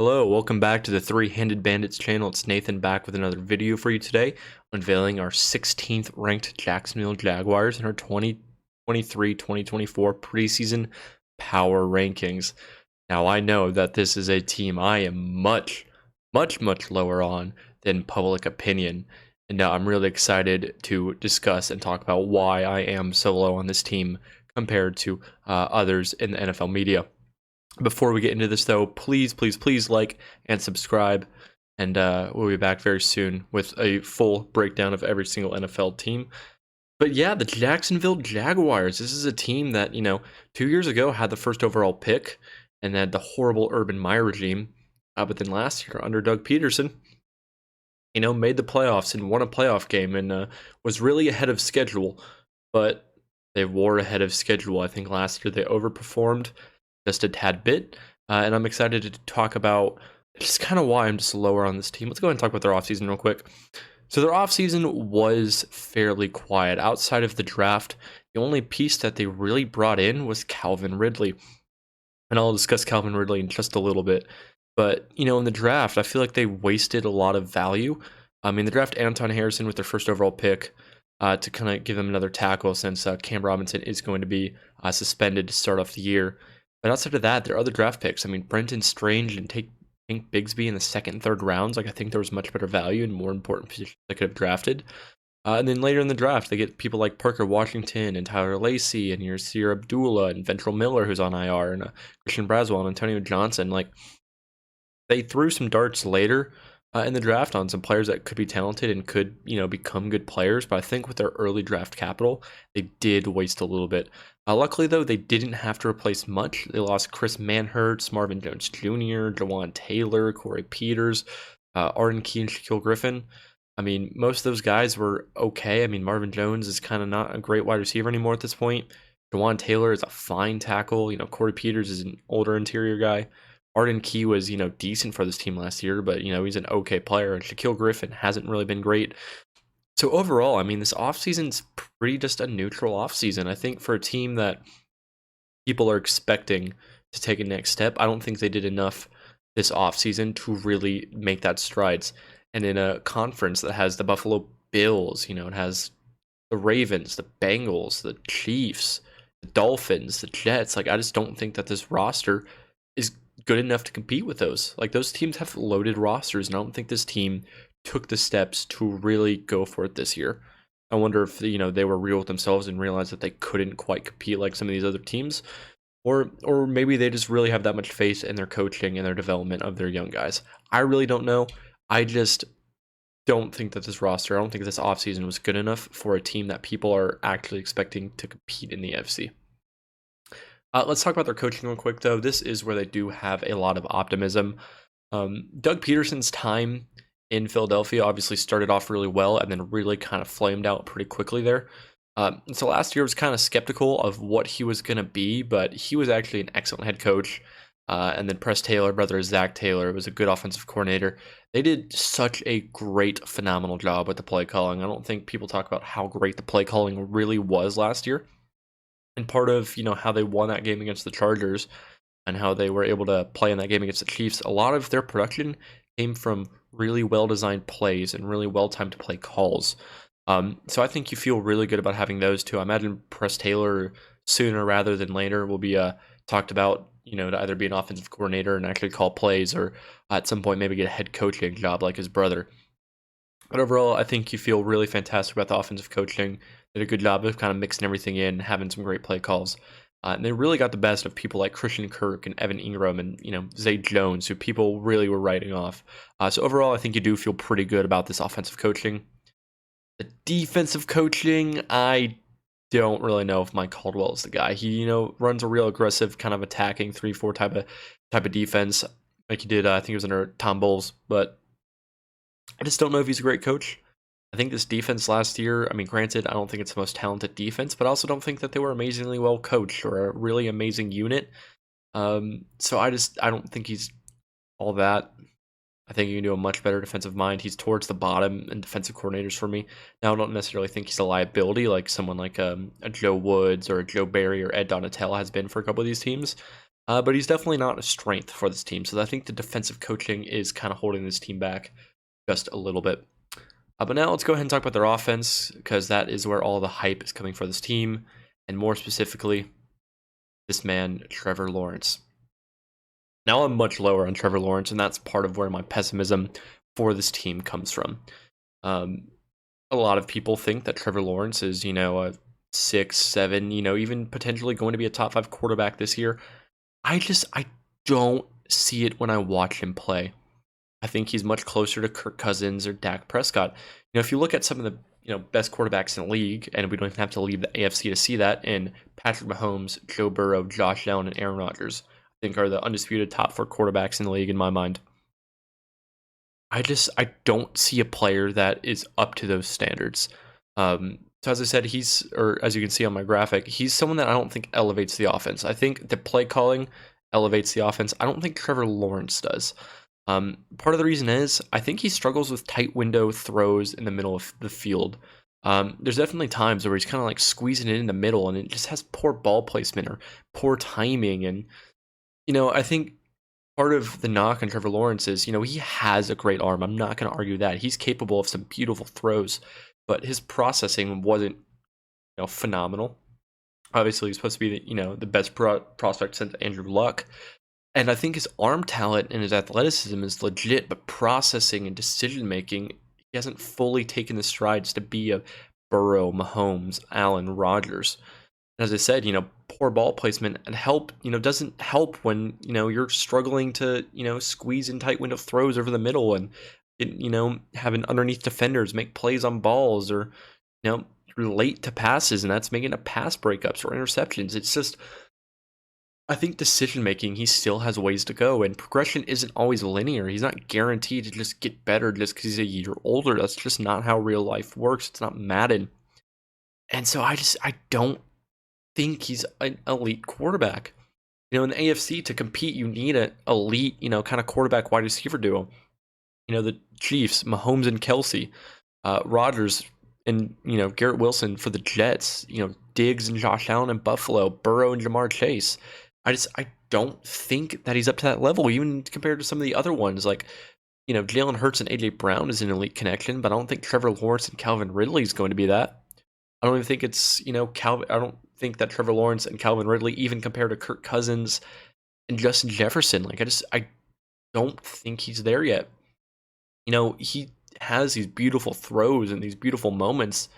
Hello, welcome back to the Three-Handed Bandits channel. It's Nathan back with another video for you today, unveiling our 16th ranked Jacksonville Jaguars in our 2023-2024 preseason power rankings. Now, I know that this is a team I am much lower on than public opinion, and I'm really excited to discuss and talk about why I am so low on this team compared to others in the NFL media. Before we get into this, though, please like and subscribe, and we'll be back very soon with a full breakdown of every single NFL team. But yeah, the Jacksonville Jaguars. This is a team that, 2 years ago had the first overall pick and had the horrible Urban Meyer regime. But then last year, under Doug Peterson, made the playoffs and won a playoff game and was really ahead of schedule. But they were ahead of schedule. I think last year they overperformed just a tad bit, and I'm excited to talk about just kind of why I'm just lower on this team. Let's go ahead and talk about their offseason real quick. So their offseason was fairly quiet. Outside of the draft, the only piece that they really brought in was Calvin Ridley. And I'll discuss Calvin Ridley in just a little bit. But, in the draft, I feel like they wasted a lot of value. In the draft, Anton Harrison with their first overall pick to kind of give them another tackle since Cam Robinson is going to be suspended to start off the year. But outside of that, there are other draft picks. Brenton Strange and Tank Bigsby in the second and third rounds. I think there was much better value and more important positions they could have drafted. And then later in the draft, they get people like Parker Washington and Tyler Lacey and your Seer Abdullah and Ventrell Miller, who's on IR, and Christian Braswell and Antonio Johnson. They threw some darts later in the draft on some players that could be talented and could, become good players. But I think with their early draft capital, they did waste a little bit. Luckily, though, they didn't have to replace much. They lost Chris Manhertz, Marvin Jones Jr., Jawan Taylor, Corey Peters, Arden Key, and Shaquille Griffin. Most of those guys were okay. Marvin Jones is kind of not a great wide receiver anymore at this point. Jawan Taylor is a fine tackle. Corey Peters is an older interior guy. Arden Key was, decent for this team last year, but, he's an okay player. And Shaquille Griffin hasn't really been great. So overall, this offseason's pretty just a neutral offseason. I think for a team that people are expecting to take a next step, I don't think they did enough this offseason to really make that strides. And in a conference that has the Buffalo Bills, it has the Ravens, the Bengals, the Chiefs, the Dolphins, the Jets. I just don't think that this roster is good enough to compete with those. Those teams have loaded rosters, and I don't think this team took the steps to really go for it this year. I wonder if they were real with themselves and realized that they couldn't quite compete like some of these other teams, or maybe they just really have that much faith in their coaching and their development of their young guys. I really don't know. I just don't think that this roster, I don't think this offseason was good enough for a team that people are actually expecting to compete in the NFC. Let's talk about their coaching real quick, though. This is where they do have a lot of optimism. Doug Peterson's time in Philadelphia obviously started off really well and then really kind of flamed out pretty quickly there. So last year was kind of skeptical of what he was going to be, but he was actually an excellent head coach. And then Press Taylor, brother Zach Taylor, was a good offensive coordinator. They did such a great, phenomenal job with the play calling. I don't think people talk about how great the play calling really was last year. And part of, how they won that game against the Chargers and how they were able to play in that game against the Chiefs, a lot of their production came from really well-designed plays and really well-timed play calls. So I think you feel really good about having those two. I imagine Press Taylor sooner rather than later will be talked about, to either be an offensive coordinator and actually call plays, or at some point maybe get a head coaching job like his brother. But overall, I think you feel really fantastic about the offensive coaching. Did a good job of kind of mixing everything in, having some great play calls. And they really got the best of people like Christian Kirk and Evan Ingram and, Zay Jones, who people really were writing off. So overall, I think you do feel pretty good about this offensive coaching. The defensive coaching, I don't really know if Mike Caldwell is the guy. He, runs a real aggressive kind of attacking 3-4 type of defense like he did, I think it was under Tom Bowles. But I just don't know if he's a great coach. I think this defense last year, granted, I don't think it's the most talented defense, but I also don't think that they were amazingly well coached or a really amazing unit. So I don't think he's all that. I think he can do a much better defensive mind. He's towards the bottom in defensive coordinators for me. Now, I don't necessarily think he's a liability like someone like a Joe Woods or a Joe Barry or Ed Donatell has been for a couple of these teams. But he's definitely not a strength for this team. So I think the defensive coaching is kind of holding this team back just a little bit. But now let's go ahead and talk about their offense, because that is where all the hype is coming for this team. And more specifically, this man, Trevor Lawrence. Now I'm much lower on Trevor Lawrence, and that's part of where my pessimism for this team comes from. A lot of people think that Trevor Lawrence is, a 6, 7, even potentially going to be a top 5 quarterback this year. I don't see it when I watch him play. I think he's much closer to Kirk Cousins or Dak Prescott. If you look at some of the best quarterbacks in the league, and we don't even have to leave the AFC to see that, in Patrick Mahomes, Joe Burrow, Josh Allen, and Aaron Rodgers, I think are the undisputed top 4 quarterbacks in the league in my mind. I don't see a player that is up to those standards. So as I said, or as you can see on my graphic, he's someone that I don't think elevates the offense. I think the play calling elevates the offense. I don't think Trevor Lawrence does. Part of the reason is I think he struggles with tight window throws in the middle of the field. There's definitely times where he's kind of like squeezing it in the middle, and it just has poor ball placement or poor timing. And I think part of the knock on Trevor Lawrence is, he has a great arm. I'm not going to argue that. He's capable of some beautiful throws, but his processing wasn't, phenomenal. Obviously, he's supposed to be, the best prospect since Andrew Luck. And I think his arm talent and his athleticism is legit, but processing and decision making, he hasn't fully taken the strides to be a Burrow, Mahomes, Allen, Rodgers. As I said, poor ball placement and doesn't help when, you're struggling to, squeeze in tight window throws over the middle and, having underneath defenders make plays on balls, or, relate to passes, and that's making up pass breakups or interceptions. It's just, I think decision making, he still has ways to go, and progression isn't always linear. He's not guaranteed to just get better just because he's a year older. That's just not how real life works. It's not Madden. And so I don't think he's an elite quarterback. In the AFC, to compete, you need an elite, kind of quarterback wide receiver duo. The Chiefs, Mahomes and Kelsey, Rodgers and, Garrett Wilson for the Jets, Diggs and Josh Allen in Buffalo, Burrow and Jamar Chase. I don't think that he's up to that level, even compared to some of the other ones. Like, Jalen Hurts and AJ Brown is an elite connection, but I don't think Trevor Lawrence and Calvin Ridley is going to be that. I don't even think it's, I don't think that Trevor Lawrence and Calvin Ridley even compare to Kirk Cousins and Justin Jefferson. Like, I don't think he's there yet. He has these beautiful throws and these beautiful moments,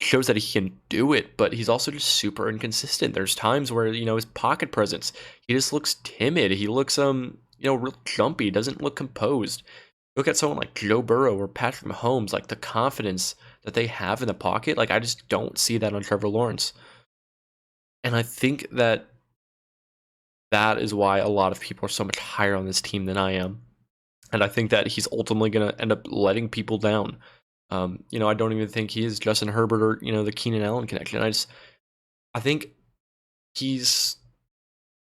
shows that he can do it, but he's also just super inconsistent. There's times where, his pocket presence, he just looks timid. He looks, real jumpy, doesn't look composed. Look at someone like Joe Burrow or Patrick Mahomes, like the confidence that they have in the pocket. Like, I just don't see that on Trevor Lawrence. And I think that is why a lot of people are so much higher on this team than I am. And I think that he's ultimately going to end up letting people down. I don't even think he is Justin Herbert or, the Keenan Allen connection. I think he's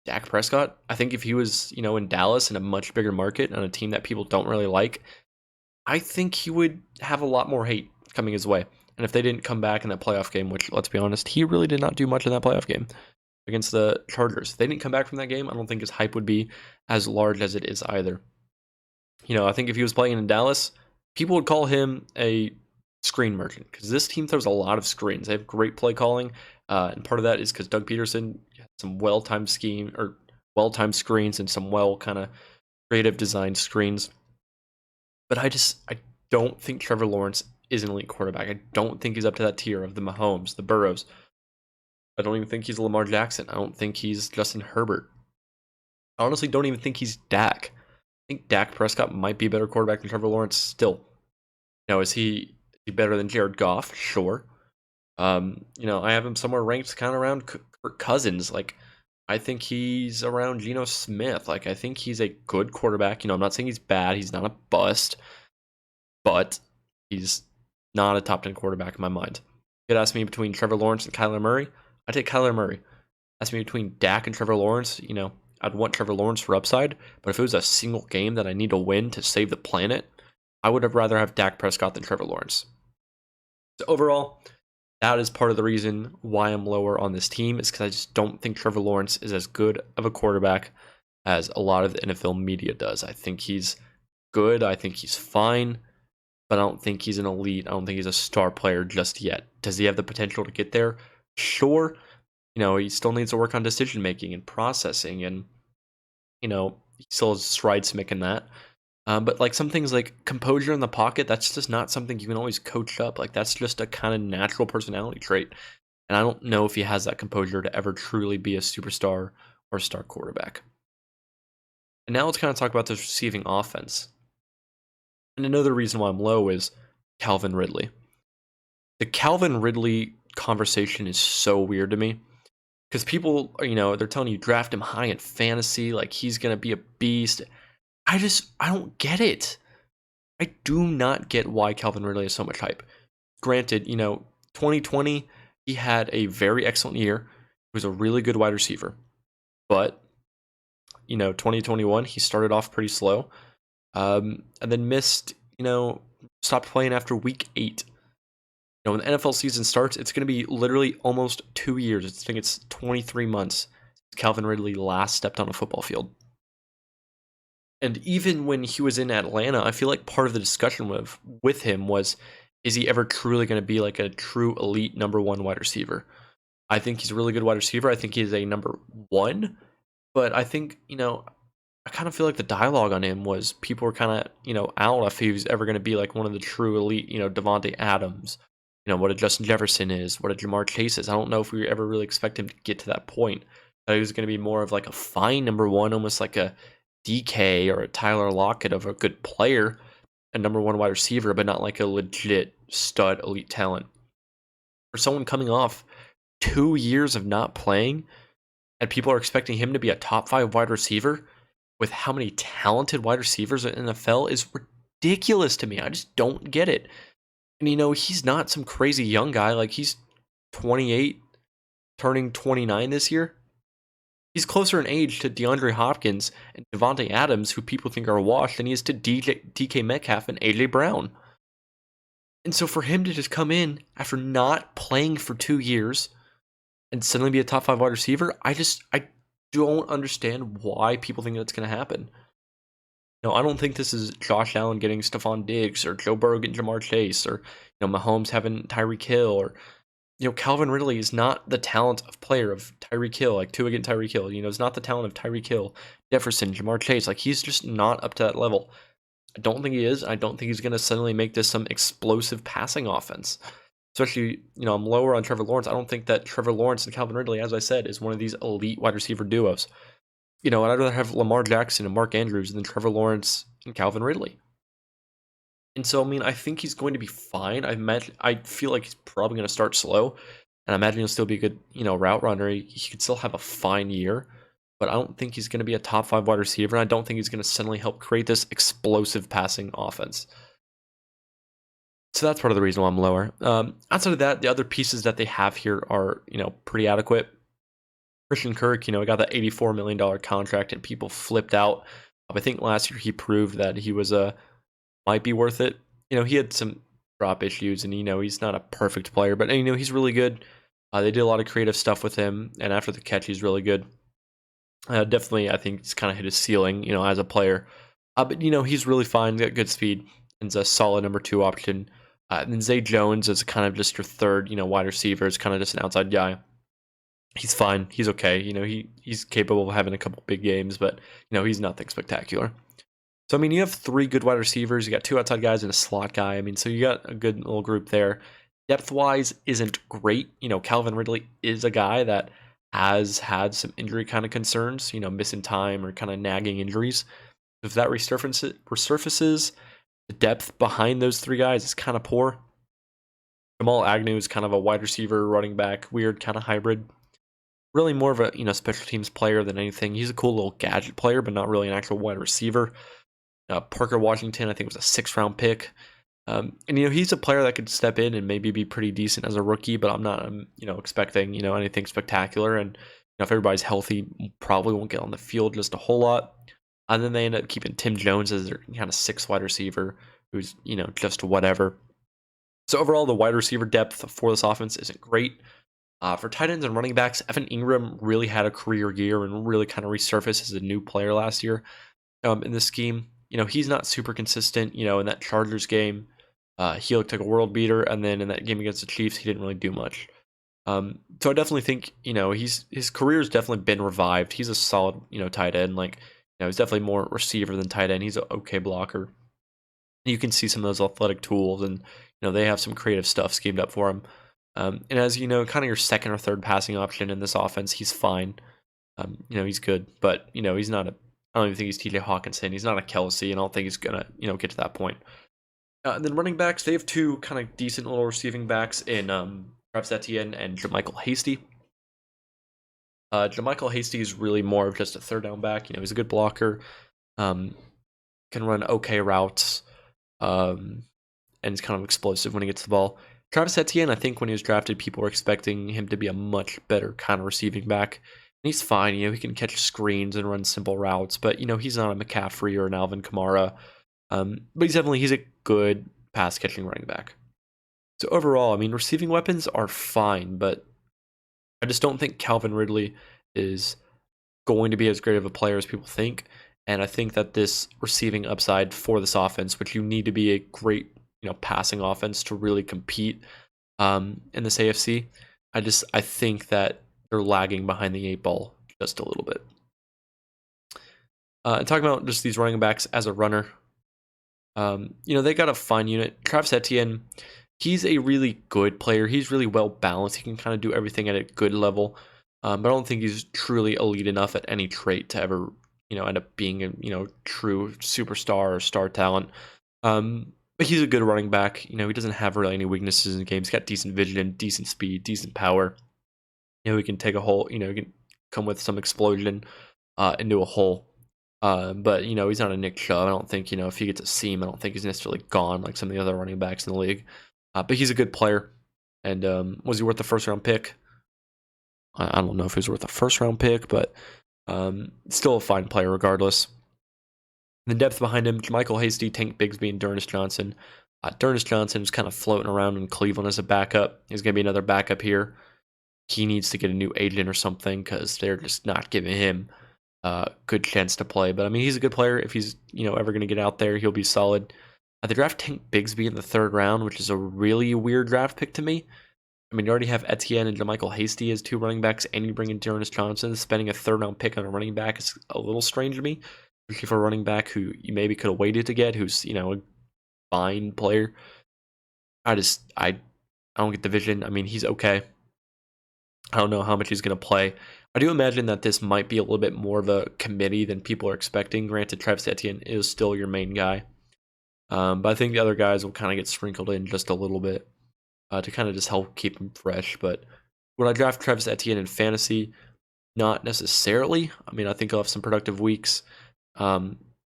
Dak Prescott. I think if he was, in Dallas in a much bigger market on a team that people don't really like, I think he would have a lot more hate coming his way. And if they didn't come back in that playoff game, which, let's be honest, he really did not do much in that playoff game against the Chargers. If they didn't come back from that game, I don't think his hype would be as large as it is either. I think if he was playing in Dallas, people would call him a screen merchant, because this team throws a lot of screens. They have great play calling, and part of that is because Doug Peterson had some well-timed screens and some kind of creative design screens. But I don't think Trevor Lawrence is an elite quarterback. I don't think he's up to that tier of the Mahomes, the Burrows. I don't even think he's Lamar Jackson. I don't think he's Justin Herbert. I honestly don't even think he's Dak. I think Dak Prescott might be a better quarterback than Trevor Lawrence still. Is he better than Jared Goff? Sure. I have him somewhere ranked kind of around Kirk Cousins. Like, I think he's around Geno Smith. Like, I think he's a good quarterback. I'm not saying he's bad. He's not a bust. But he's not a top 10 quarterback in my mind. You could ask me between Trevor Lawrence and Kyler Murray, I'd take Kyler Murray. Ask me between Dak and Trevor Lawrence, I'd want Trevor Lawrence for upside. But if it was a single game that I need to win to save the planet, I would have rather have Dak Prescott than Trevor Lawrence. So overall, That is part of the reason why I'm lower on this team, is because I just don't think Trevor Lawrence is as good of a quarterback as a lot of the NFL media does. I think he's good. I think he's fine, but I don't think he's an elite. I don't think he's a star player just yet. Does he have the potential to get there? Sure. He still needs to work on decision making and processing, and he still has strides to make in that. But like some things like composure in the pocket, that's just not something you can always coach up. Like that's just a kind of natural personality trait. And I don't know if he has that composure to ever truly be a superstar or a star quarterback. And now let's kind of talk about this receiving offense. And another reason why I'm low is Calvin Ridley. The Calvin Ridley conversation is so weird to me because people, they're telling you draft him high in fantasy, like he's going to be a beast. I don't get it. I do not get why Calvin Ridley has so much hype. Granted, 2020, he had a very excellent year. He was a really good wide receiver. But, 2021, he started off pretty slow. And then missed, stopped playing after week 8. When the NFL season starts, it's going to be literally almost 2 years. I think it's 23 months since Calvin Ridley last stepped on a football field. And even when he was in Atlanta, I feel like part of the discussion with him was, is he ever truly going to be like a true elite number 1 wide receiver? I think he's a really good wide receiver. I think he's a number 1. But I think, I kind of feel like the dialogue on him was people were kind of, out if he was ever going to be like one of the true elite, Devontae Adams, what a Justin Jefferson is, what a Jamar Chase is. I don't know if we ever really expect him to get to that point. That he was going to be more of like a fine number 1, almost like a DK or a Tyler Lockett of a good player, a number 1 wide receiver, but not like a legit stud elite talent. For someone coming off 2 years of not playing, and people are expecting him to be a top 5 wide receiver with how many talented wide receivers in the NFL is ridiculous to me. I just don't get it. And he's not some crazy young guy. Like he's 28, turning 29 this year. He's closer in age to DeAndre Hopkins and Devontae Adams, who people think are washed, than he is to DK Metcalf and AJ Brown. And so for him to just come in after not playing for 2 years and suddenly be a top 5 wide receiver, I don't understand why people think that's going to happen. I don't think this is Josh Allen getting Stephon Diggs or Joe Burrow getting Jamar Chase or Mahomes having Tyreek Hill or Calvin Ridley is not the talent of player of Tyreek Hill, like Tua getting Tyreek Hill. Is not the talent of Tyreek Hill, Jefferson, Jamar Chase. Like he's just not up to that level. I don't think he is. I don't think he's going to suddenly make this some explosive passing offense. Especially, I'm lower on Trevor Lawrence. I don't think that Trevor Lawrence and Calvin Ridley, as I said, is one of these elite wide receiver duos. I'd rather have Lamar Jackson and Mark Andrews than Trevor Lawrence and Calvin Ridley. And so, I think he's going to be fine. I feel like he's probably going to start slow, and I imagine he'll still be a good, route runner. He could still have a fine year, but I don't think he's going to be a top 5 wide receiver. And I don't think he's going to suddenly help create this explosive passing offense. So that's part of the reason why I'm lower. Outside of that, the other pieces that they have here are, pretty adequate. Christian Kirk, he got that $84 million contract, and people flipped out. I think last year he proved that he was might be worth it. He had some drop issues, and he's not a perfect player, but he's really good. They did a lot of creative stuff with him, and after the catch, he's really good. Definitely, I think he's kind of hit his ceiling, as a player. But he's really fine, got good speed, and is a solid number 2 option. And then Zay Jones is kind of just your third, wide receiver. Is kind of just an outside guy. He's fine. He's okay. He's capable of having a couple big games, but he's nothing spectacular. So you have 3 good wide receivers. You got 2 outside guys and a slot guy. So you got a good little group there. Depth-wise isn't great. Calvin Ridley is a guy that has had some injury kind of concerns. Missing time or kind of nagging injuries. If that resurfaces, the depth behind those 3 guys is kind of poor. Jamal Agnew is kind of a wide receiver, running back, weird kind of hybrid. Really more of a special teams player than anything. He's a cool little gadget player, but not really an actual wide receiver. Parker Washington, I think, was a 6th-round pick. And he's a player that could step in and maybe be pretty decent as a rookie, but I'm not expecting anything spectacular. And if everybody's healthy, probably won't get on the field just a whole lot. And then they end up keeping Tim Jones as their kind of 6th wide receiver, who's just whatever. So overall, the wide receiver depth for this offense isn't great. For tight ends and running backs, Evan Ingram really had a career year and really kind of resurfaced as a new player last year in this scheme. He's not super consistent. In that Chargers game, he looked like a world beater, and then in that game against the Chiefs, he didn't really do much. So I definitely think his career's definitely been revived. He's a solid tight end. He's definitely more receiver than tight end. He's an okay blocker. You can see some of those athletic tools, and they have some creative stuff schemed up for him. And as kind of your second or third passing option in this offense, he's fine. He's good, but he's not a. I don't even think he's T.J. Hawkinson. He's not a Kelsey, and I don't think he's gonna get to that point. And then running backs, they have two kind of decent little receiving backs in Travis Etienne and JaMycal Hasty. JaMycal Hasty is really more of just a third down back. He's a good blocker, can run okay routes, and he's kind of explosive when he gets the ball. Travis Etienne, I think when he was drafted, people were expecting him to be a much better kind of receiving back. And he's fine, he can catch screens and run simple routes, but he's not a McCaffrey or an Alvin Kamara. But he's a good pass catching running back. So overall, receiving weapons are fine, but I just don't think Calvin Ridley is going to be as great of a player as people think. And I think that this receiving upside for this offense, which you need to be a great, passing offense to really compete in this AFC, I think that they're lagging behind the 8 ball just a little bit. And talking about just these running backs as a runner, they got a fine unit. Travis Etienne, he's a really good player. He's really well balanced. He can kind of do everything at a good level. But I don't think he's truly elite enough at any trait to ever, end up being a, true superstar or star talent. But he's a good running back. He doesn't have really any weaknesses in the game. He's got decent vision, decent speed, decent power. He can take a hole, he can come with some explosion into a hole. But he's not a Nick Chubb. I don't think if he gets a seam, I don't think he's necessarily gone like some of the other running backs in the league. But he's a good player. And was he worth the first round pick? I don't know if he was worth a first round pick, but still a fine player regardless. The depth behind him: JaMycal Hasty, Tank Bigsby, and D'Ernest Johnson. D'Ernest Johnson is kind of floating around in Cleveland as a backup. He's going to be another backup here. He needs to get a new agent or something because they're just not giving him good chance to play. But he's a good player. If he's ever going to get out there, he'll be solid. They draft Tank Bigsby in the 3rd round, which is a really weird draft pick to me. You already have Etienne and JaMycal Hasty as 2 running backs, and you bring in D'Ernest Johnson. Spending a 3rd round pick on a running back is a little strange to me, especially for a running back who you maybe could have waited to get, who's a fine player. I don't get the vision. He's okay. I don't know how much he's going to play. I do imagine that this might be a little bit more of a committee than people are expecting. Granted, Travis Etienne is still your main guy. But I think the other guys will kind of get sprinkled in just a little bit to kind of just help keep him fresh. But would I draft Travis Etienne in fantasy? Not necessarily. I think he'll have some productive weeks. Are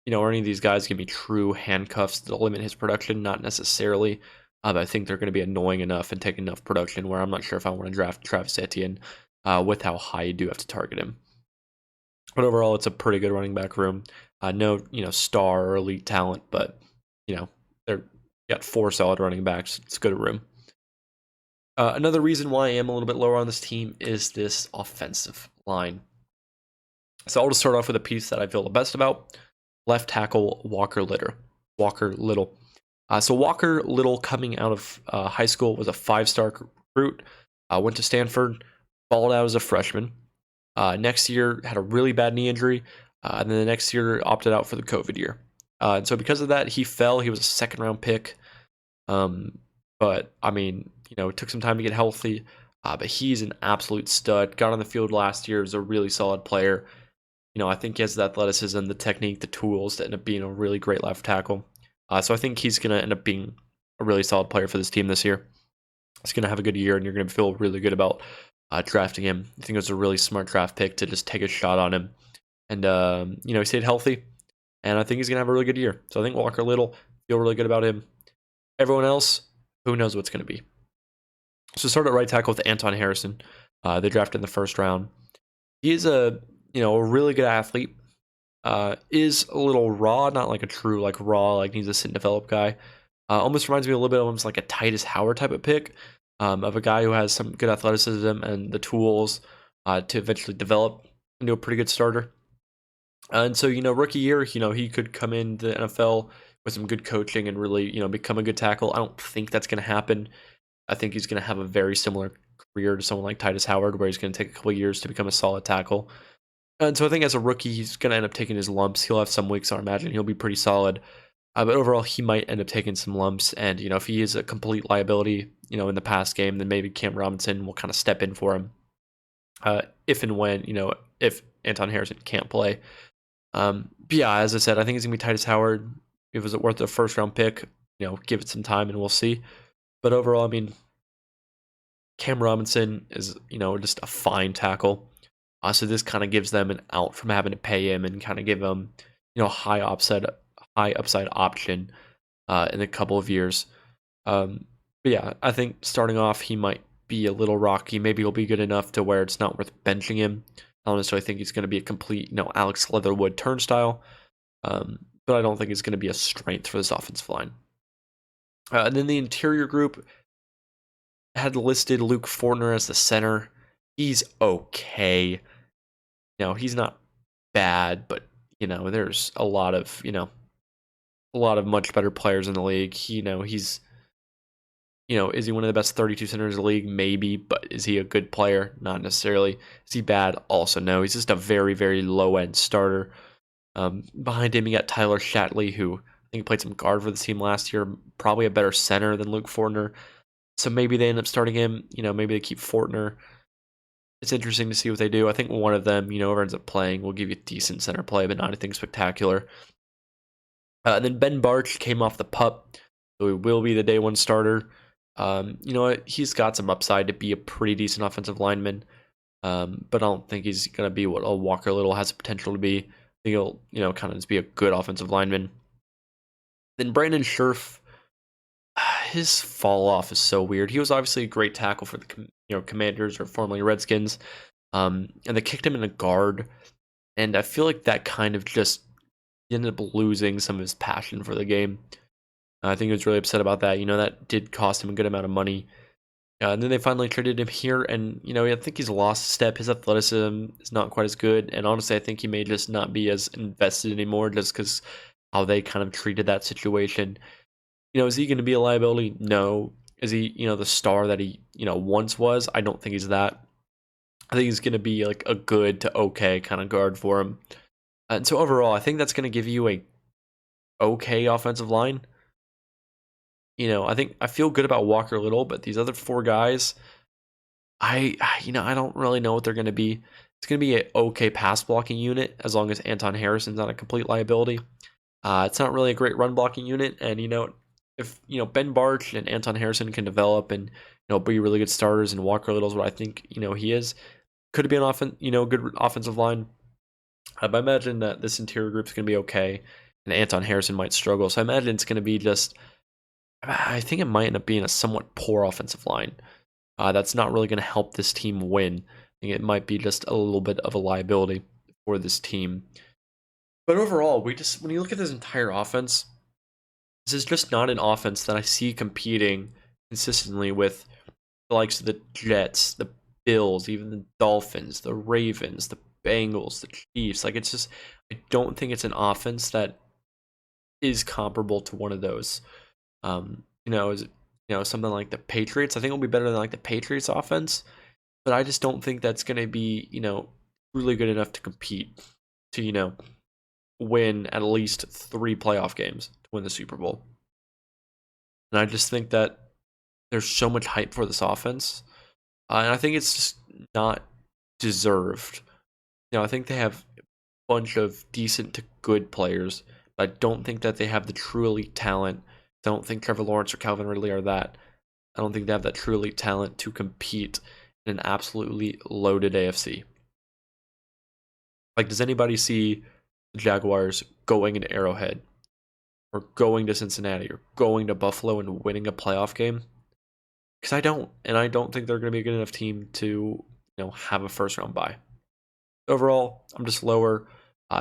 any of these guys going to be true handcuffs to limit his production? Not necessarily. But I think they're going to be annoying enough and take enough production where I'm not sure if I want to draft Travis Etienne with how high you do have to target him. But overall, it's a pretty good running back room. No, star or elite talent, but they're got 4 solid running backs. It's a good room. Another reason why I am a little bit lower on this team is this offensive line. So I'll just start off with a piece that I feel the best about: left tackle Walker Little. So Walker Little, coming out of high school, was a 5-star recruit. Went to Stanford, balled out as a freshman. Next year had a really bad knee injury, and then the next year opted out for the COVID year. And so because of that, he fell. He was a 2nd round pick. But it took some time to get healthy. But he's an absolute stud. Got on the field last year, is a really solid player. I think he has the athleticism, the technique, the tools to end up being a really great left tackle. So I think he's going to end up being a really solid player for this team this year. He's going to have a good year, and you're going to feel really good about drafting him. I think it was a really smart draft pick to just take a shot on him. And, he stayed healthy, and I think he's going to have a really good year. So I think Walker Little, feel really good about him. Everyone else, who knows what's going to be. So start at right tackle with Anton Harrison. They drafted in the 1st round. He is a really good athlete. Is a little raw, not like a true raw, needs to sit and develop guy. Almost reminds me a little bit of almost like a Titus Howard type of pick, of a guy who has some good athleticism and the tools to eventually develop into a pretty good starter. And so, rookie year, he could come in the NFL with some good coaching and really, become a good tackle. I don't think that's going to happen. I think he's going to have a very similar career to someone like Titus Howard, where he's going to take a couple years to become a solid tackle. And so I think as a rookie, he's going to end up taking his lumps. He'll have some weeks, I imagine. He'll be pretty solid. But overall, he might end up taking some lumps. And, if he is a complete liability, in the pass game, then maybe Cam Robinson will kind of step in for him. If and when, if Anton Harrison can't play. But yeah, as I said, I think it's going to be Titus Howard. If it was worth a first round pick, give it some time and we'll see. But overall, I mean, Cam Robinson is, just a fine tackle. So this kind of gives them an out from having to pay him and kind of give them, high upside option in a couple of years. But yeah, I think starting off, he might be a little rocky. Maybe he'll be good enough to where it's not worth benching him. I don't necessarily think he's going to be a complete, Alex Leatherwood turnstile. But I don't think it's going to be a strength for this offensive line. And then the interior group had listed Luke Fortner as the center. He's okay. He's not bad, but there's a lot of much better players in the league. He's is he one of the best 32 centers in the league? Maybe, but is he a good player? Not necessarily. Is he bad? Also, no. He's just a very, very low-end starter. Behind him, you got Tyler Shatley, who I think played some guard for the team last year. Probably a better center than Luke Fortner. So maybe they end up starting him. Maybe they keep Fortner. It's interesting to see what they do. I think one of them, whoever ends up playing, will give you decent center play, but not anything spectacular. And then Ben Barch came off the PUP, so he will be the day one starter. He's got some upside to be a pretty decent offensive lineman, but I don't think he's going to be what Walker Little has the potential to be. I think he'll, kind of just be a good offensive lineman. Then Brandon Scherf, his fall off is so weird. He was obviously a great tackle for the Commanders, or formerly Redskins, and they kicked him in a guard, and I feel like that kind of just ended up losing some of his passion for the game. I think he was really upset about that. That did cost him a good amount of money. And then they finally traded him here, and I think he's lost a step. His athleticism is not quite as good, and honestly, I think he may just not be as invested anymore, just because how they kind of treated that situation. Is he going to be a liability? No. Is he, the star that he, once was? I don't think he's that. I think he's going to be like a good to okay kind of guard for him. And so overall, I think that's going to give you a okay offensive line. I feel good about Walker Little, but these other four guys, I don't really know what they're going to be. It's going to be an okay pass blocking unit as long as Anton Harrison's not a complete liability. It's not really a great run blocking unit, and if Ben Barch and Anton Harrison can develop and be really good starters, and Walker Little's what I think he is, could it be an good offensive line? I imagine that this interior group is going to be okay, and Anton Harrison might struggle. So I imagine it's going to be just. I think it might end up being a somewhat poor offensive line. That's not really going to help this team win. I think it might be just a little bit of a liability for this team. But overall, when you look at this entire offense, this is just not an offense that I see competing consistently with the likes of the Jets, the Bills, even the Dolphins, the Ravens, the Bengals, the Chiefs. It's just, I don't think it's an offense that is comparable to one of those. Is it, something like the Patriots? I think it'll be better than like the Patriots offense, but I just don't think that's going to be, really good enough to compete to, win at least 3 playoff games to win the Super Bowl. And I just think that there's so much hype for this offense, and I think it's just not deserved. I think they have a bunch of decent to good players, but I don't think that they have the true elite talent. I don't think Trevor Lawrence or Calvin Ridley are that. I don't think they have that true elite talent to compete in an absolutely loaded AFC. Does anybody see the Jaguars going into Arrowhead, or going to Cincinnati, or going to Buffalo and winning a playoff game? Because I don't, and I don't think they're going to be a good enough team to, have a first round bye. Overall, I'm just lower.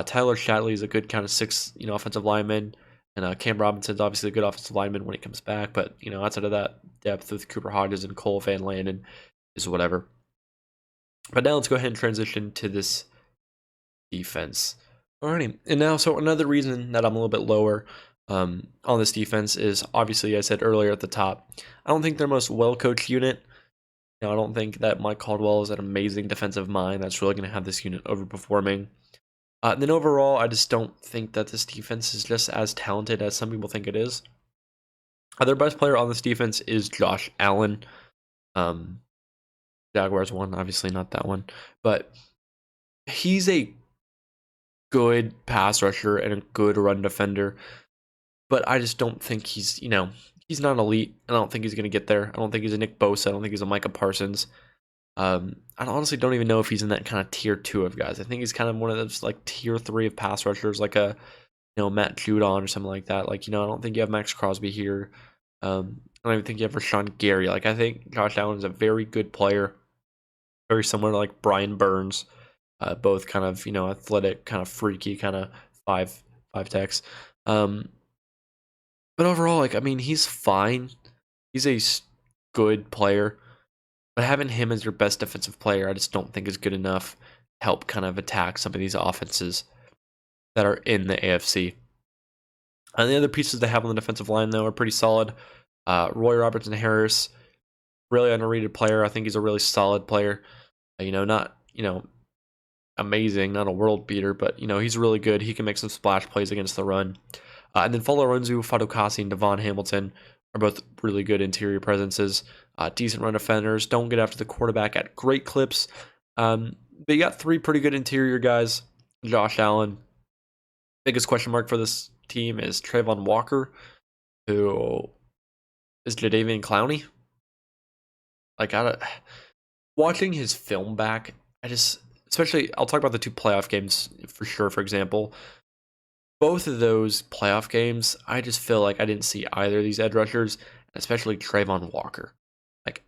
Tyler Shatley is a good kind of 6, offensive lineman. And Cam Robinson's obviously a good offensive lineman when he comes back, but outside of that, depth with Cooper Hodges and Cole Van Landen is whatever. But now let's go ahead and transition to this defense. Alrighty, and now so another reason that I'm a little bit lower on this defense is obviously I said earlier at the top, I don't think they're most well-coached unit. I don't think that Mike Caldwell is an amazing defensive mind that's really going to have this unit overperforming. And then overall, I just don't think that this defense is just as talented as some people think it is. Their best player on this defense is Josh Allen. Jaguars one, obviously not that one, but he's a good pass rusher and a good run defender. But I just don't think he's he's not elite. I don't think he's going to get there. I don't think he's a Nick Bosa. I don't think he's a Micah Parsons. I honestly don't even know if he's in that kind of tier 2 of guys. I think he's kind of one of those like tier 3 of pass rushers, like a Matt Judon or something like that. Like I don't think you have Max Crosby here. I don't even think you have Rashawn Gary. Like I think Josh Allen is a very good player, very similar to like Brian Burns, both kind of athletic, kind of freaky, kind of five techs. But overall, like, I mean, he's fine. He's a good player. But having him as your best defensive player, I just don't think is good enough to help kind of attack some of these offenses that are in the AFC. And the other pieces they have on the defensive line, though, are pretty solid. Roy Robertson Harris, really underrated player. I think he's a really solid player. Not, amazing, not a world beater, but, he's really good. He can make some splash plays against the run. And then Falorenzu, Fadukasi, and Devon Hamilton are both really good interior presences. Decent run defenders. Don't get after the quarterback at great clips. But you got 3 pretty good interior guys. Josh Allen. Biggest question mark for this team is Trayvon Walker, who is Jadeveon Clowney. Like, watching his film back, especially, I'll talk about the 2 playoff games for sure, for example. Both of those playoff games, I just feel like I didn't see either of these edge rushers, especially Trayvon Walker. Like,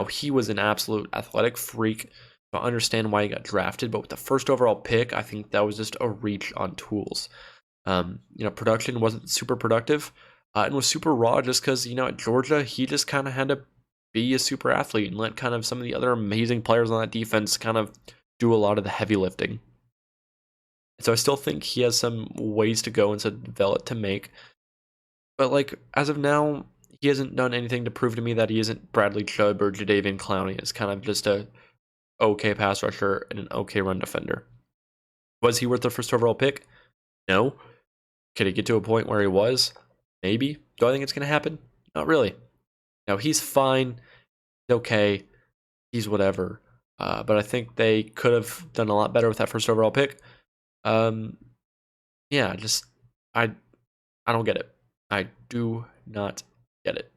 he was an absolute athletic freak. I understand why he got drafted, but with the first overall pick, I think that was just a reach on tools. Production wasn't super productive, and was super raw just because, at Georgia, he just kind of had to be a super athlete and let kind of some of the other amazing players on that defense kind of do a lot of the heavy lifting. So I still think he has some ways to go and to develop to make. But like as of now, he hasn't done anything to prove to me that he isn't Bradley Chubb or Jadeveon Clowney. It's kind of just a okay pass rusher and an okay run defender. Was he worth the first overall pick? No. Could he get to a point where he was? Maybe. Do I think it's going to happen? Not really. Now he's fine. He's okay. He's whatever. But I think they could have done a lot better with that first overall pick. Yeah, just I don't get it. I do not get it.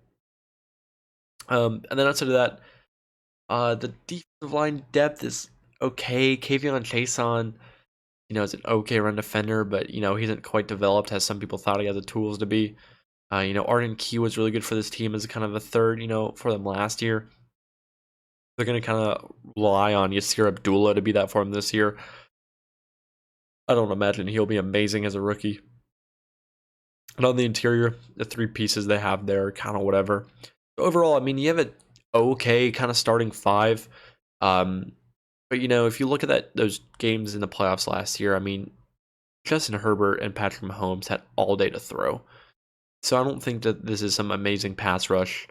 And then outside of that, the defensive line depth is okay. Kavion Chason, is an okay run defender, but he isn't quite developed as some people thought he had the tools to be. Arden Key was really good for this team as kind of a third, for them last year. They're going to kind of rely on Yasir Abdullah to be that for him this year. I don't imagine he'll be amazing as a rookie. And on the interior, the 3 pieces they have there are kind of whatever. Overall, I mean, you have an okay kind of starting 5. But, if you look at those games in the playoffs last year, I mean, Justin Herbert and Patrick Mahomes had all day to throw. So I don't think that this is some amazing pass rush.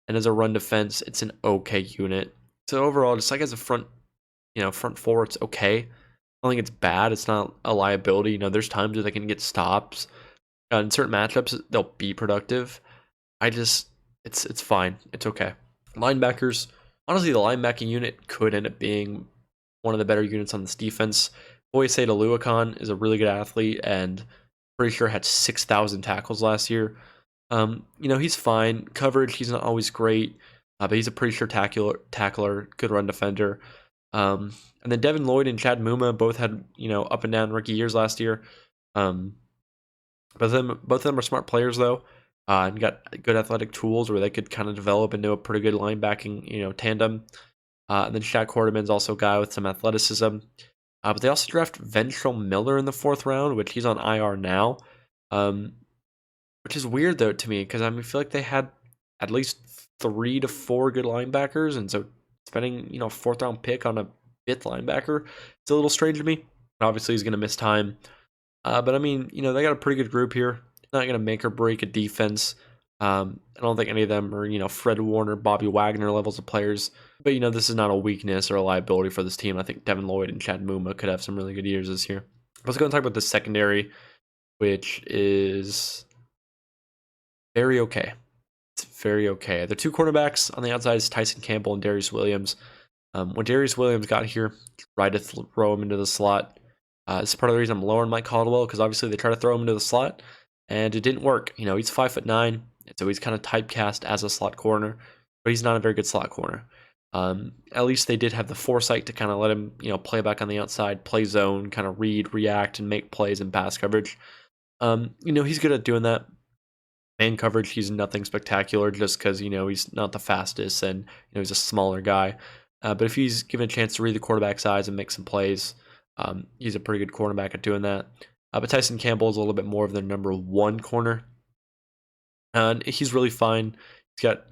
And as a run defense, it's an okay unit. So overall, just like as a front 4, it's okay. I don't think it's bad. It's not a liability. There's times where they can get stops. In certain matchups, they'll be productive. It's fine. It's okay. Linebackers. Honestly, the linebacking unit could end up being one of the better units on this defense. Boyesei Aluakon is a really good athlete and pretty sure had 6,000 tackles last year. He's fine. Coverage, he's not always great, but he's a pretty sure tackler, good run defender. And then Devin Lloyd and Chad Muma both had, up and down rookie years last year. Both of them are smart players though, and got good athletic tools where they could kind of develop into a pretty good linebacking, tandem. And then Shaq Quarterman's also a guy with some athleticism. But they also draft Ventrell Miller in the 4th round, which he's on IR now. which is weird though to me because I feel like they had at least 3 to 4 good linebackers, and so spending a 4th round pick on a 5th linebacker, it's a little strange to me. Obviously, he's going to miss time, but I mean, they got a pretty good group here. Not going to make or break a defense. I don't think any of them are Fred Warner, Bobby Wagner levels of players, but this is not a weakness or a liability for this team. I think Devin Lloyd and Chad Muma could have some really good years this year. Let's go and talk about the secondary, which is very okay. It's very okay. The 2 cornerbacks on the outside is Tyson Campbell and Darius Williams. When Darius Williams got here, tried to throw him into the slot. This is part of the reason I'm lowering Mike Caldwell, because obviously they try to throw him into the slot, and it didn't work. He's 5'9", and so he's kind of typecast as a slot corner, but he's not a very good slot corner. At least they did have the foresight to kind of let him, play back on the outside, play zone, kind of read, react, and make plays in pass coverage. He's good at doing that. Man coverage, he's nothing spectacular just because, he's not the fastest and, he's a smaller guy. But if he's given a chance to read the quarterback's eyes and make some plays, he's a pretty good cornerback at doing that. But Tyson Campbell is a little bit more of their number 1 corner. And he's really fine. He's got,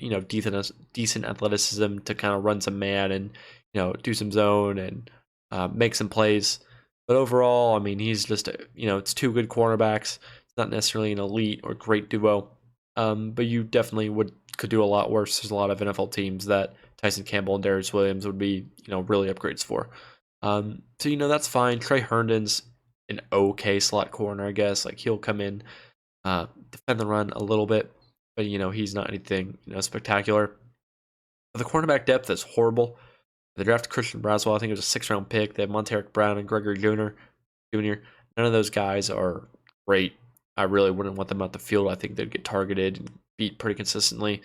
decent athleticism to kind of run some man and, do some zone and make some plays. But overall, I mean, he's just, it's 2 good cornerbacks. It's not necessarily an elite or great duo. But you definitely could do a lot worse. There's a lot of NFL teams that Tyson Campbell and Darius Williams would be, really upgrades for. So, that's fine. Trey Herndon's an okay slot corner, I guess. Like, he'll come in, defend the run a little bit, but, he's not anything, spectacular. But the cornerback depth is horrible. They drafted Christian Braswell. I think it was a 6th-round pick. They have Monteric Brown and Gregory Jr. None of those guys are great. I really wouldn't want them out the field. I think they'd get targeted and beat pretty consistently.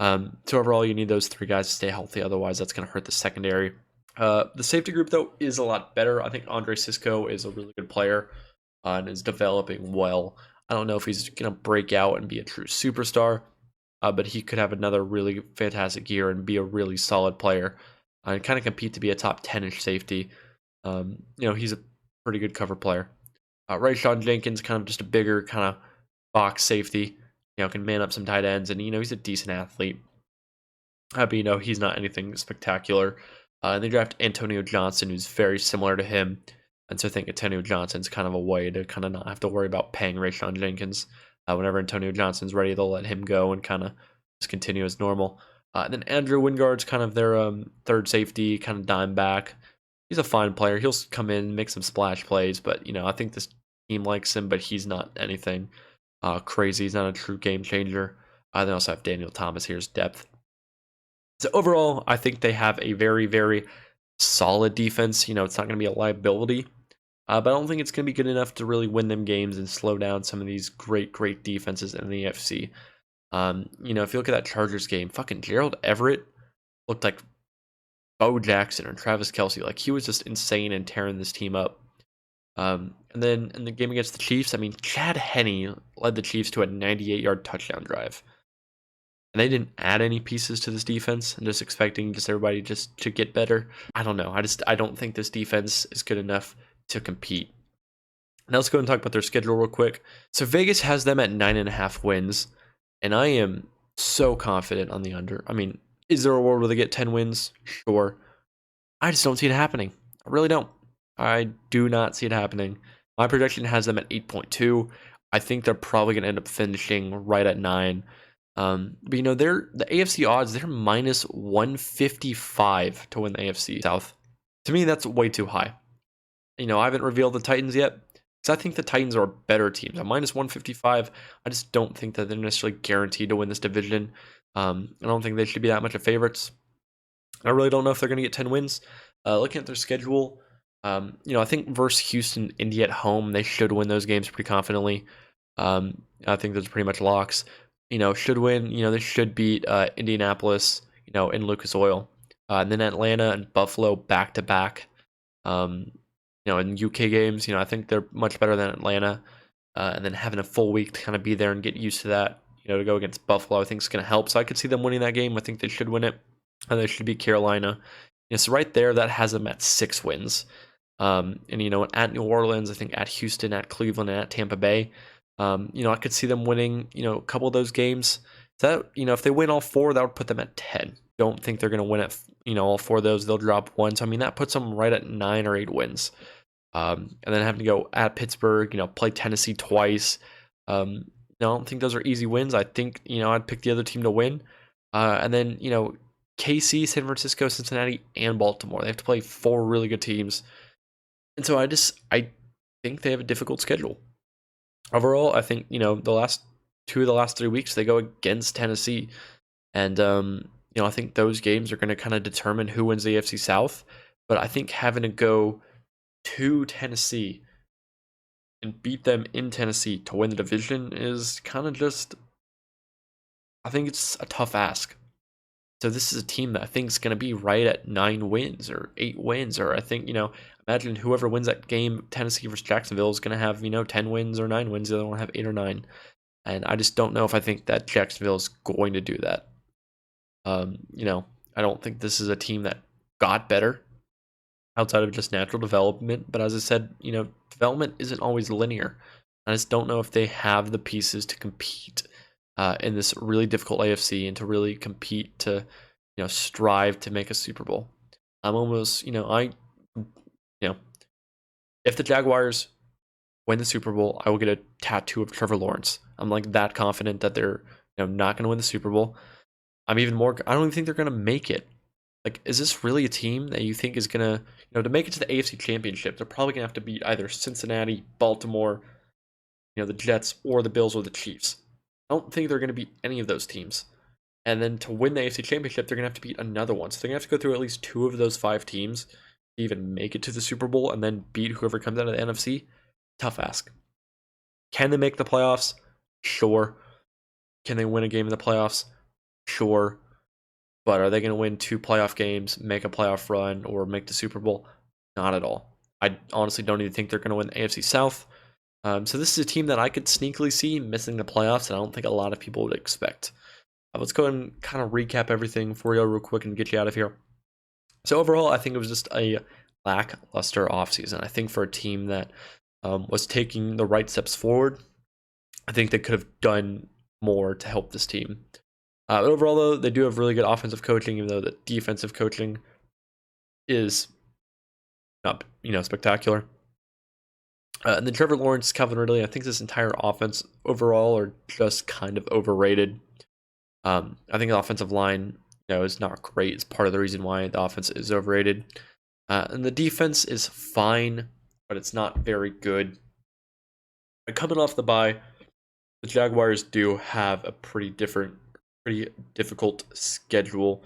So overall, you need those 3 guys to stay healthy. Otherwise, that's going to hurt the secondary. The safety group, though, is a lot better. I think Andre Sisco is a really good player and is developing well. I don't know if he's going to break out and be a true superstar, but he could have another really fantastic year and be a really solid player and kind of compete to be a top 10-ish safety. He's a pretty good cover player. Rayshawn Jenkins, kind of just a bigger kind of box safety, can man up some tight ends, and he's a decent athlete. But he's not anything spectacular. And they draft Antonio Johnson, who's very similar to him, and so I think Antonio Johnson's kind of a way to kind of not have to worry about paying Rayshawn Jenkins. Whenever Antonio Johnson's ready, they'll let him go and kind of just continue as normal. And then Andrew Wingard's kind of their 3rd safety, kind of dime back. He's a fine player. He'll come in, make some splash plays, but I think this team likes him, but he's not anything crazy. He's not a true game changer. They also have Daniel Thomas here's depth. So overall, I think they have a very, very solid defense. It's not going to be a liability, but I don't think it's going to be good enough to really win them games and slow down some of these great defenses in the AFC. If you look at that Chargers game, fucking Gerald Everett looked like Bo Jackson or Travis Kelce. Like, he was just insane and tearing this team up. And then in the game against the Chiefs, I mean, Chad Henne led the Chiefs to a 98-yard touchdown drive. And they didn't add any pieces to this defense and just expecting just everybody just to get better. I don't know. I don't think this defense is good enough to compete. Now let's go and talk about their schedule real quick. So Vegas has them at 9.5 wins, and I am so confident on the under. I mean, is there a world where they get 10 wins? Sure. I just don't see it happening. I really don't. I do not see it happening. My projection has them at 8.2. I think they're probably going to end up finishing right at 9. But they're the AFC odds, they're minus 155 to win the AFC South. To me, that's way too high. I haven't revealed the Titans yet, because I think the Titans are a better team. At minus 155, I just don't think that they're necessarily guaranteed to win this division. I don't think they should be that much of favorites. I really don't know if they're going to get 10 wins. Looking at their schedule, I think versus Houston, Indy at home, they should win those games pretty confidently. I think those are pretty much locks. Should win. They should beat Indianapolis, in Lucas Oil. And then Atlanta and Buffalo back-to-back. In UK games, I think they're much better than Atlanta. And then having a full week to kind of be there and get used to that, to go against Buffalo, I think is going to help. So I could see them winning that game. I think they should win it. And they should beat Carolina. So right there, that has them at 6 wins. And at New Orleans, I think at Houston, at Cleveland, and at Tampa Bay, I could see them winning, a couple of those games. That, if they win all 4, that would put them at 10. Don't think they're going to win at, all 4 of those. They'll drop 1. So, that puts them right at 9 or 8 wins. And then having to go at Pittsburgh, play Tennessee twice. I don't think those are easy wins. I think, I'd pick the other team to win. And then, KC, San Francisco, Cincinnati, and Baltimore. They have to play 4 really good teams. And so I think they have a difficult schedule. Overall, I think, the last 2 of the last 3 weeks, they go against Tennessee. And, I think those games are going to kind of determine who wins the AFC South. But I think having to go to Tennessee and beat them in Tennessee to win the division is kind of just, I think it's a tough ask. So this is a team that I think is going to be right at 9 wins or 8 wins, or I think, imagine whoever wins that game, Tennessee versus Jacksonville, is going to have, 10 wins or 9 wins. The other one will have 8 or 9. And I just don't know if I think that Jacksonville is going to do that. I don't think this is a team that got better outside of just natural development. But as I said, development isn't always linear. I just don't know if they have the pieces to compete in this really difficult AFC and to really compete to, strive to make a Super Bowl. I'm almost, if the Jaguars win the Super Bowl, I will get a tattoo of Trevor Lawrence. I'm like that confident that they're, not going to win the Super Bowl. I'm even more, I don't even think they're going to make it. Like, is this really a team that you think is going to, to make it to the AFC Championship, they're probably going to have to beat either Cincinnati, Baltimore, the Jets, or the Bills or the Chiefs. I don't think they're going to beat any of those teams. And then to win the AFC Championship, they're going to have to beat another one. So they're going to have to go through at least 2 of those 5 teams to even make it to the Super Bowl and then beat whoever comes out of the NFC. Tough ask. Can they make the playoffs? Sure. Can they win a game in the playoffs? Sure. But are they going to win 2 playoff games, make a playoff run, or make the Super Bowl? Not at all. I honestly don't even think they're going to win the AFC South. So this is a team that I could sneakily see missing the playoffs, and I don't think a lot of people would expect. Let's go ahead and kind of recap everything for you real quick and get you out of here. So overall, I think it was just a lackluster offseason. I think for a team that was taking the right steps forward, I think they could have done more to help this team. But overall, though, they do have really good offensive coaching, even though the defensive coaching is not, spectacular. And then Trevor Lawrence, Calvin Ridley, I think this entire offense overall are just kind of overrated. I think the offensive line, is not great. It's part of the reason why the offense is overrated. And the defense is fine, but it's not very good. Coming off the bye, the Jaguars do have a pretty difficult schedule.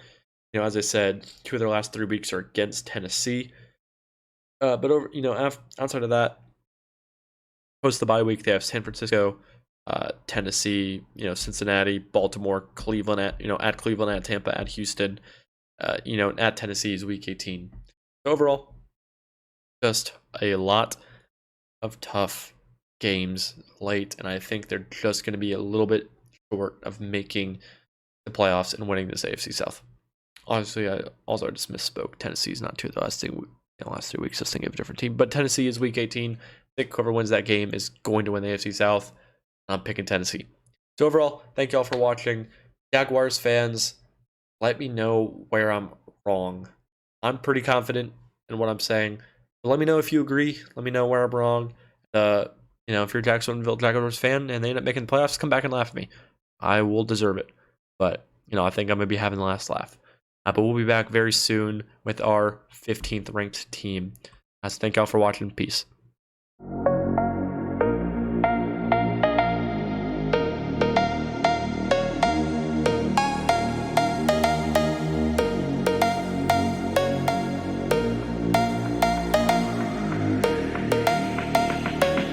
As I said, 2 of their last 3 weeks are against Tennessee. But over, outside of that, post the bye week, they have San Francisco, Tennessee, Cincinnati, Baltimore, Cleveland at Cleveland, at Tampa, at Houston, at Tennessee is week 18. So overall, just a lot of tough games late, and I think they're just going to be a little bit short of making the playoffs and winning this AFC South. Honestly, I just misspoke. Tennessee's not 2 of the last 3 weeks. I was thinking of a different team, but Tennessee is week 18. I think whoever wins that game is going to win the AFC South. I'm picking Tennessee. So overall, thank you all for watching. Jaguars fans, let me know where I'm wrong. I'm pretty confident in what I'm saying. But let me know if you agree. Let me know where I'm wrong. If you're a Jacksonville Jaguars fan and they end up making the playoffs, come back and laugh at me. I will deserve it. But, I think I'm going to be having the last laugh. But we'll be back very soon with our 15th ranked team. So thank y'all for watching. Peace.